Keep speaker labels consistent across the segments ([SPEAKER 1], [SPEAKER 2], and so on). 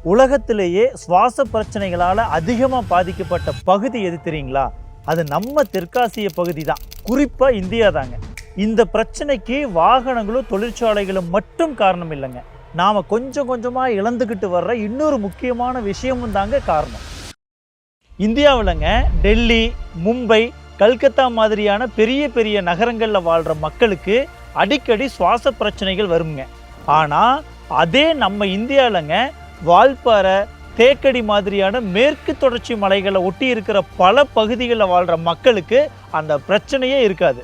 [SPEAKER 1] உலகத்திலேயே சுவாச பிரச்சனைகளால் அதிகமாக பாதிக்கப்பட்ட பகுதி எது தெரியுங்களா? அது நம்ம தெற்காசிய பகுதி தான், குறிப்பாக இந்தியா தாங்க. இந்த பிரச்சனைக்கு வாகனங்களும் தொழிற்சாலைகளும் மட்டும் காரணம் இல்லைங்க. நாம் கொஞ்சம் கொஞ்சமாக இழந்துக்கிட்டு வர்ற இன்னொரு முக்கியமான விஷயமும் தாங்க காரணம். இந்தியாவிலங்க டெல்லி, மும்பை, கல்கத்தா மாதிரியான பெரிய பெரிய நகரங்களில் வாழ்கிற மக்களுக்கு அடிக்கடி சுவாச பிரச்சனைகள் வருங்க. ஆனால் அதே நம்ம இந்தியாவிலங்க வால்பாறை, தேக்கடி மாதிரியான மேற்கு தொடர்ச்சி மலைகளை ஒட்டி இருக்கிற பல பகுதிகளில் வாழ்கிற மக்களுக்கு அந்த பிரச்சனையே இருக்காது.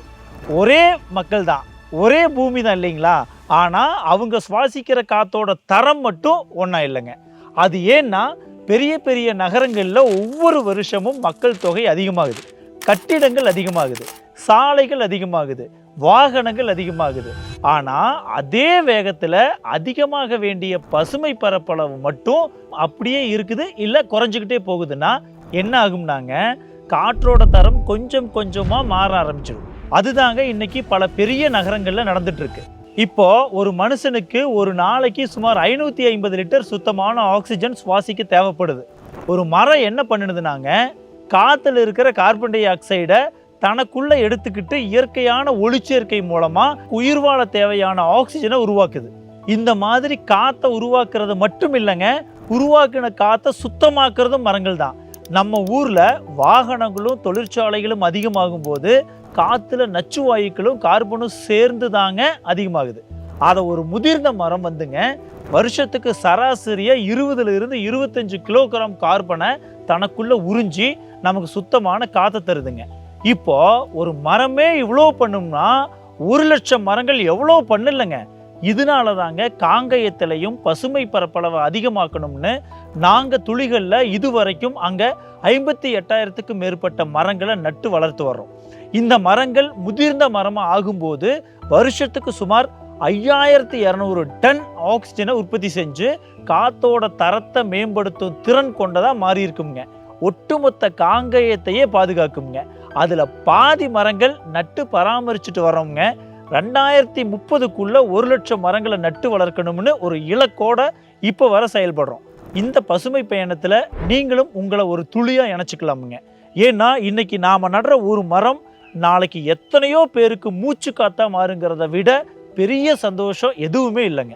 [SPEAKER 1] ஒரே மக்கள் தான், ஒரே பூமி தான் இல்லைங்களா? ஆனால் அவங்க சுவாசிக்கிற காற்றோட தரம் மட்டும் ஒன்றா இல்லைங்க. அது ஏன்னா பெரிய பெரிய நகரங்களில் ஒவ்வொரு வருஷமும் மக்கள் தொகை அதிகமாகுது, கட்டிடங்கள் அதிகமாகுது, சாலைகள் அதிகமாகுது, வாகனங்கள் அதிகமாகுது. ஆனால் அதே வேகத்தில் அதிகமாக வேண்டிய பசுமை பரப்பளவு மட்டும் அப்படியே இருக்குது, இல்லை குறைஞ்சிக்கிட்டே போகுதுன்னா என்ன ஆகும்னாங்க, காற்றோட தரம் கொஞ்சம் கொஞ்சமாக மாற ஆரம்பிச்சிடும். அதுதாங்க இன்னைக்கு பல பெரிய நகரங்களில் நடந்துட்டுருக்கு. இப்போ ஒரு மனுஷனுக்கு ஒரு நாளைக்கு சுமார் 550 லிட்டர் சுத்தமான ஆக்சிஜன் சுவாசிக்க தேவைப்படுது. ஒரு மரம் என்ன பண்ணுதுனாங்க, காற்றுல இருக்கிற கார்பன் டை ஆக்சைடை தனக்குள்ள எடுத்துக்கிட்டு இயற்கையான ஒளிச்சேர்க்கை மூலமா உயிர் வாழ தேவையான ஆக்சிஜனை உருவாக்குது. இந்த மாதிரி காற்றை உருவாக்குறது மட்டும் இல்லைங்க, உருவாக்கின காற்றை சுத்தமாக்குறதும் மரங்கள் தான். நம்ம ஊர்ல வாகனங்களும் தொழிற்சாலைகளும் அதிகமாகும் போது காத்துல நச்சு வாயுக்களும் கார்பனும் சேர்ந்து தாங்க அதிகமாகுது. அதை ஒரு முதிர்ந்த மரம் வந்துங்க வருஷத்துக்கு சராசரியா 20 to 25 கிலோகிராம் கார்பனை தனக்குள்ள உறிஞ்சி நமக்கு சுத்தமான காற்றை தருதுங்க. இப்போ ஒரு மரமே இவ்வளோ பண்ணும்னா 1,00,000 மரங்கள் எவ்வளோ பண்ணலைங்க. இதனால தாங்க காங்கயத்திலையும் பசுமை பரப்பளவை அதிகமாக்கணும்னு நாங்கள் துளிகளில் இதுவரைக்கும் அங்கே 58,000க்கும் மேற்பட்ட மரங்களை நட்டு வளர்த்து வர்றோம். இந்த மரங்கள் முதிர்ந்த மரமாக ஆகும்போது வருஷத்துக்கு சுமார் 5,200 டன் ஆக்சிஜனை உற்பத்தி செஞ்சு காத்தோட தரத்தை மேம்படுத்தும் திறன் கொண்டதாக மாறி இருக்குங்க. ஒட்டுமொத்த காங்கயத்தையே பாதுகாக்குங்க. அதில் பாதி மரங்கள் நட்டு பராமரிச்சுட்டு வர்றவங்க 2030க்குள்ள 1,00,000 மரங்களை நட்டு வளர்க்கணும்னு ஒரு இலக்கோட இப்போ வர செயல்படுறோம். இந்த பசுமை பயணத்தில் நீங்களும் உங்களை ஒரு துளியாக இணைச்சிக்கலாமுங்க. ஏன்னா இன்னைக்கு நாம் நடுற ஒரு மரம் நாளைக்கு எத்தனையோ பேருக்கு மூச்சு காத்தா மாறுங்கிறத விட பெரிய சந்தோஷம் எதுவுமே இல்லைங்க.